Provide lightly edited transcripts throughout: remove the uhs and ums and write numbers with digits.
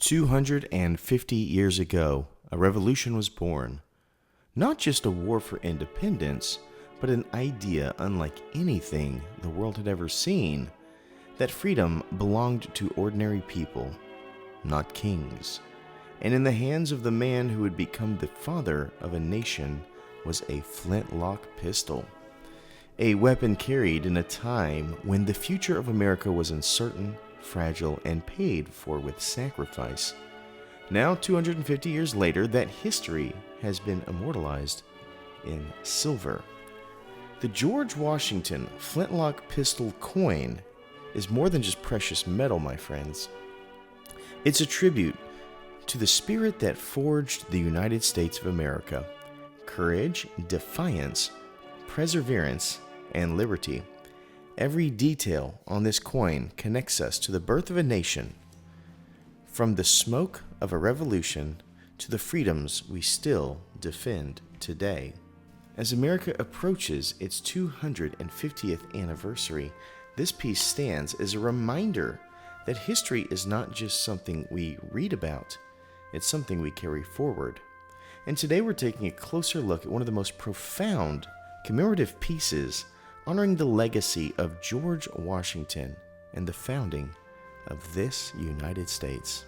250 years ago, a revolution was born. Not just a war for independence, but an idea unlike anything the world had ever seen, that freedom belonged to ordinary people, not kings. And in the hands of the man who would become the father of a nation was a flintlock pistol. A weapon carried in a time when the future of America was uncertain, fragile, and paid for with sacrifice. Now, 250 years later, that history has been immortalized in silver. The George Washington flintlock pistol coin is more than just precious metal, my friends. It's a tribute to the spirit that forged the United States of America: courage, defiance, perseverance, and liberty. Every detail on this coin connects us to the birth of a nation, from the smoke of a revolution to the freedoms we still defend today. As America approaches its 250th anniversary, this piece stands as a reminder that history is not just something we read about, it's something we carry forward. And today we're taking a closer look at one of the most profound commemorative pieces honoring the legacy of George Washington and the founding of this United States.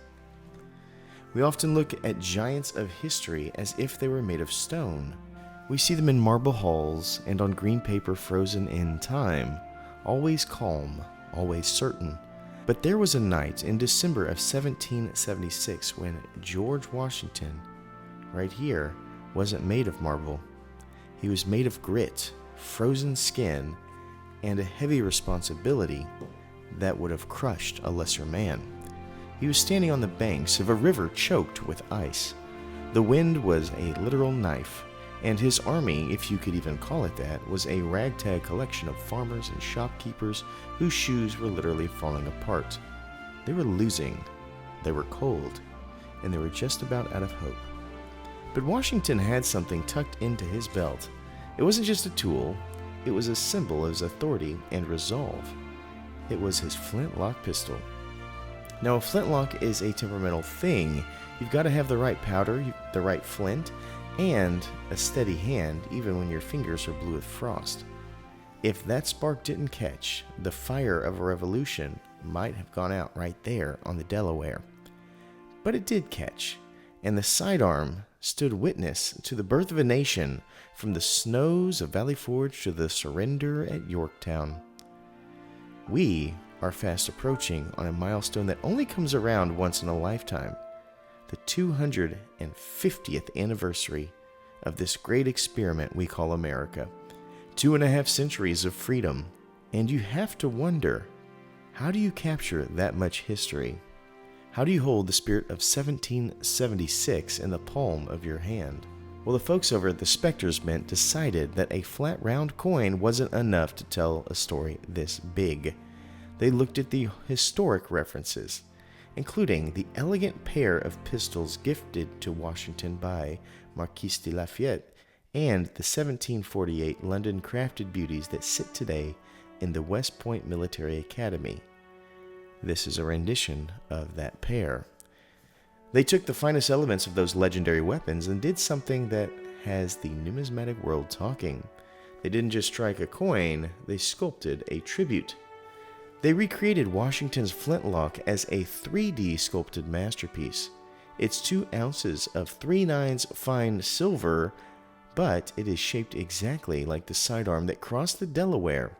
We often look at giants of history as if they were made of stone. We see them in marble halls and on green paper frozen in time, always calm, always certain. But there was a night in December of 1776 when George Washington, right here, wasn't made of marble. He was made of grit, frozen skin, and a heavy responsibility that would have crushed a lesser man. He was standing on the banks of a river choked with ice. The wind was a literal knife, and his army, if you could even call it that, was a ragtag collection of farmers and shopkeepers whose shoes were literally falling apart. They were losing, they were cold, and they were just about out of hope. But Washington had something tucked into his belt. It wasn't just a tool, it was a symbol of his authority and resolve. It was his flintlock pistol. Now, a flintlock is a temperamental thing. You've got to have the right powder, the right flint, and a steady hand, even when your fingers are blue with frost. If that spark didn't catch, the fire of a revolution might have gone out right there on the Delaware. But it did catch, and the sidearm stood witness to the birth of a nation, from the snows of Valley Forge to the surrender at Yorktown. We are fast approaching on a milestone that only comes around once in a lifetime, the 250th anniversary of this great experiment we call America. 2.5 centuries of freedom, and you have to wonder, how do you capture that much history? How do you hold the spirit of 1776 in the palm of your hand? Well, the folks over at the Specters Mint decided that a flat round coin wasn't enough to tell a story this big. They looked at the historic references, including the elegant pair of pistols gifted to Washington by Marquis de Lafayette and the 1748 London crafted beauties that sit today in the West Point Military Academy. This is a rendition of that pair. They took the finest elements of those legendary weapons and did something that has the numismatic world talking. They didn't just strike a coin, they sculpted a tribute. They recreated Washington's flintlock as a 3D sculpted masterpiece. It's 2 ounces of 3/9 fine silver, but it is shaped exactly like the sidearm that crossed the Delaware.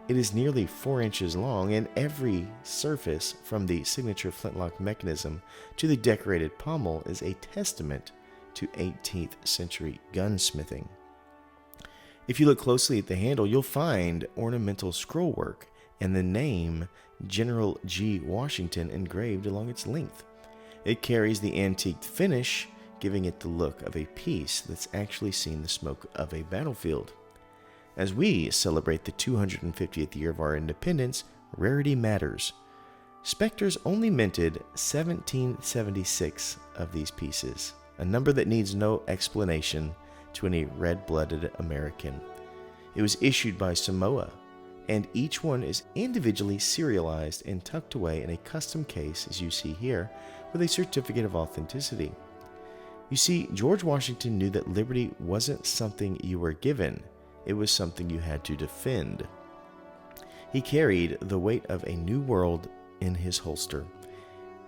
It is nearly 4 inches long, and every surface, from the signature flintlock mechanism to the decorated pommel, is a testament to 18th century gunsmithing. If you look closely at the handle, you'll find ornamental scrollwork and the name General G. Washington engraved along its length. It carries the antique finish, giving it the look of a piece that's actually seen the smoke of a battlefield. As we celebrate the 250th year of our independence, rarity matters. Specters only minted 1776 of these pieces, a number that needs no explanation to any red-blooded American. It was issued by Samoa, and each one is individually serialized and tucked away in a custom case, as you see here, with a certificate of authenticity. You see, George Washington knew that liberty wasn't something you were given, it was something you had to defend. He carried the weight of a new world in his holster.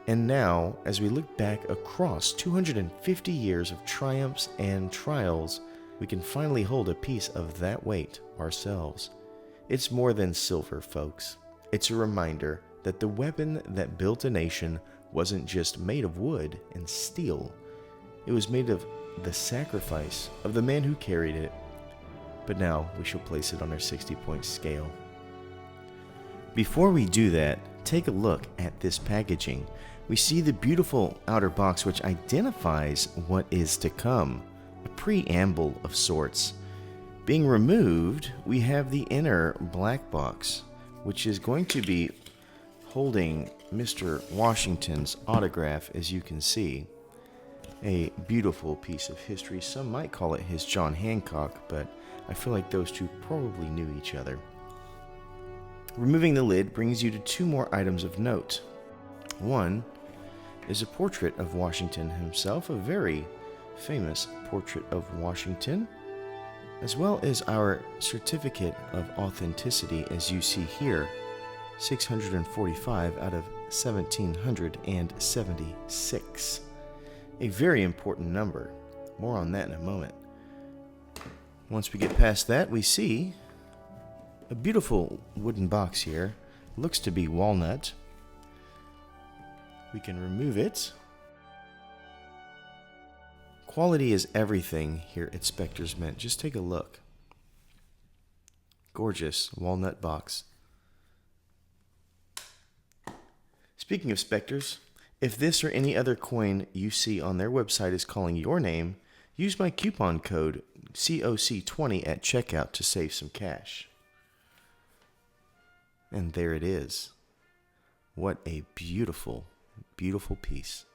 And now, as we look back across 250 years of triumphs and trials, we can finally hold a piece of that weight ourselves. It's more than silver, folks. It's a reminder that the weapon that built a nation wasn't just made of wood and steel. It was made of the sacrifice of the man who carried it. But now we shall place it on our 60-point scale. Before we do that, take a look at this packaging. We see the beautiful outer box which identifies what is to come, a preamble of sorts. Being removed, we have the inner black box, which is going to be holding Mr. Washington's autograph, as you can see. A beautiful piece of history. Some might call it his John Hancock, but I feel like those two probably knew each other. Removing the lid brings you to two more items of note. One is a portrait of Washington himself, a very famous portrait of Washington, as well as our certificate of authenticity, as you see here, 645 out of 1776. A very important number. More on that in a moment. Once we get past that, we see a beautiful wooden box here. Looks to be walnut. We can remove it. Quality is everything here at Spectre's Mint. Just take a look. Gorgeous walnut box. Speaking of Spectres, if this or any other coin you see on their website is calling your name, use my coupon code COC20 at checkout to save some cash. And there it is. What a beautiful, beautiful piece.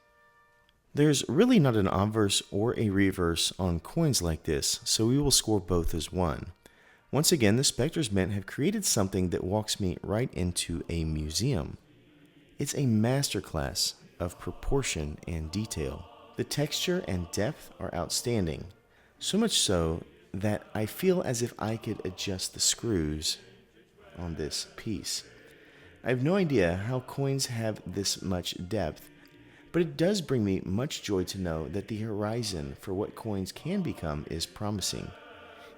There's really not an obverse or a reverse on coins like this, so we will score both as 1. Once again, the Spectre's Mint have created something that walks me right into a museum. It's a masterclass of proportion and detail. The texture and depth are outstanding, so much so that I feel as if I could adjust the screws on this piece. I have no idea how coins have this much depth, but it does bring me much joy to know that the horizon for what coins can become is promising.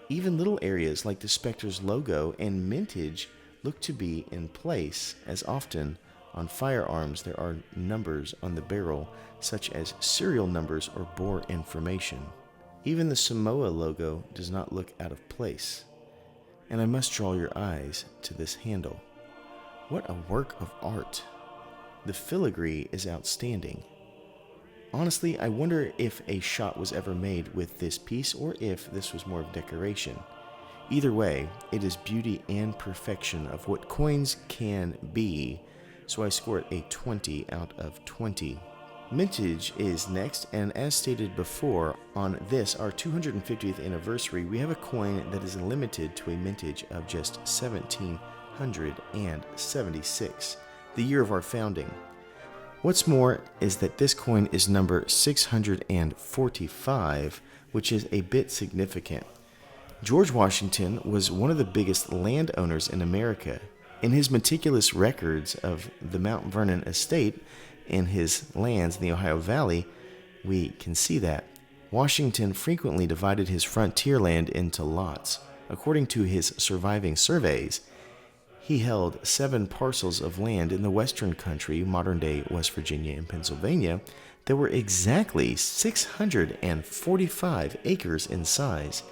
Even little areas like the Spectre's logo and mintage look to be in place, as often on firearms there are numbers on the barrel, such as serial numbers or bore information. Even the Samoa logo does not look out of place. And I must draw your eyes to this handle. What a work of art. The filigree is outstanding. Honestly, I wonder if a shot was ever made with this piece or if this was more of decoration. Either way, it is beauty and perfection of what coins can be, so I score it a 20 out of 20. Mintage is next, and as stated before, on this, our 250th anniversary, we have a coin that is limited to a mintage of just 1776, the year of our founding. What's more is that this coin is number 645, which is a bit significant. George Washington was one of the biggest landowners in America. In his meticulous records of the Mount Vernon estate in his lands in the Ohio Valley, we can see that. Washington frequently divided his frontier land into lots. According to his surviving surveys, he held 7 parcels of land in the western country, modern-day West Virginia and Pennsylvania, that were exactly 645 acres in size.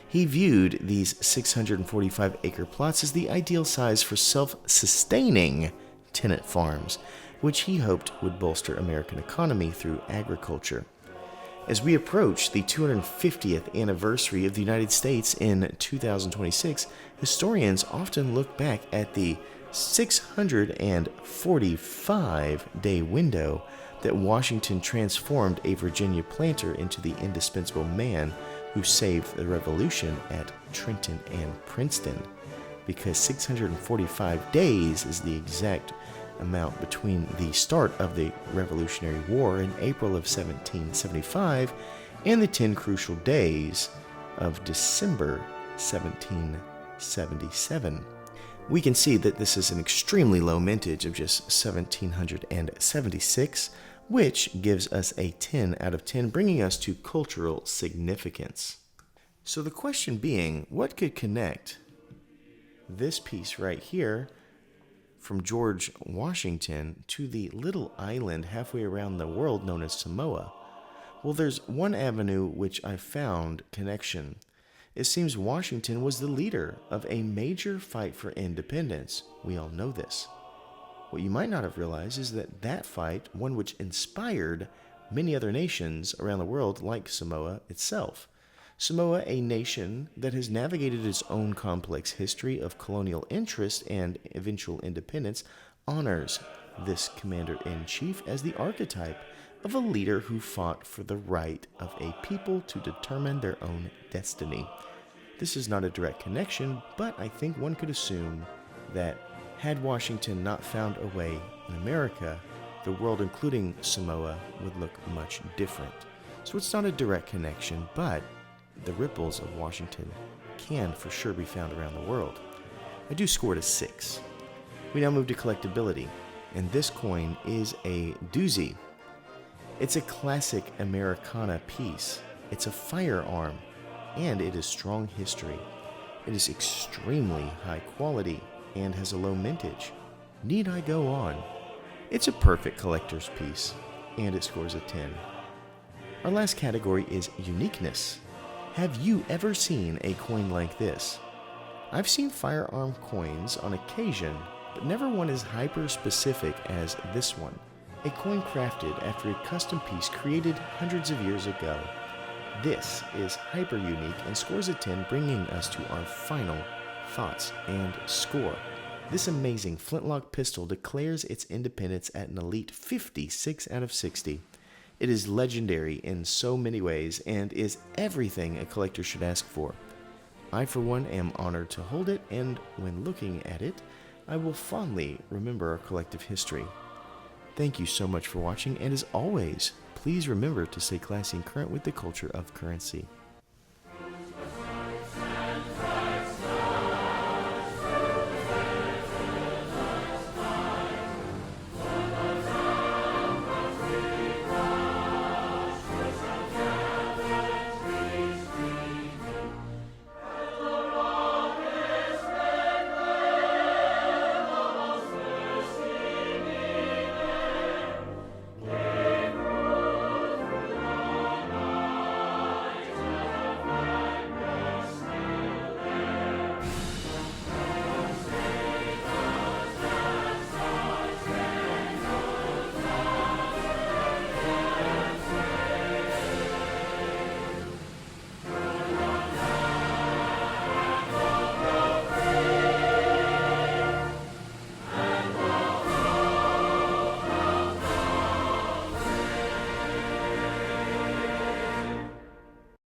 He viewed these 645-acre plots as the ideal size for self-sustaining tenant farms, which he hoped would bolster American economy through agriculture. As we approach the 250th anniversary of the United States in 2026, historians often look back at the 645-day window that Washington transformed a Virginia planter into the indispensable man who saved the Revolution at Trenton and Princeton, because 645 days is the exact amount between the start of the Revolutionary War in April of 1775 and the 10 crucial days of December 1777. We can see that this is an extremely low mintage of just 1776, which gives us a 10 out of 10, bringing us to cultural significance. So the question being, what could connect this piece right here from George Washington to the little island halfway around the world known as Samoa? Well, there's one avenue which I found connection. It seems Washington was the leader of a major fight for independence. We all know this. What you might not have realized is that fight, one which inspired many other nations around the world like Samoa itself. Samoa, a nation that has navigated its own complex history of colonial interest and eventual independence, honors this commander-in-chief as the archetype of a leader who fought for the right of a people to determine their own destiny. This is not a direct connection, but I think one could assume that had Washington not found a way in America, the world, including Samoa, would look much different. So it's not a direct connection, but the ripples of Washington can for sure be found around the world. I do score it a 6. We now move to collectability, and this coin is a doozy. It's a classic Americana piece. It's a firearm, and it is strong history. It is extremely high quality and has a low mintage. Need I go on? It's a perfect collector's piece, and it scores a 10. Our last category is uniqueness. Have you ever seen a coin like this? I've seen firearm coins on occasion, but never one as hyper-specific as this one. A coin crafted after a custom piece created hundreds of years ago. This is hyper unique and scores a 10, bringing us to our final thoughts and score. This amazing flintlock pistol declares its independence at an elite 56 out of 60. It is legendary in so many ways and is everything a collector should ask for. I, for one, am honored to hold it, and when looking at it, I will fondly remember our collective history. Thank you so much for watching, and as always, please remember to stay classy and current with the culture of currency.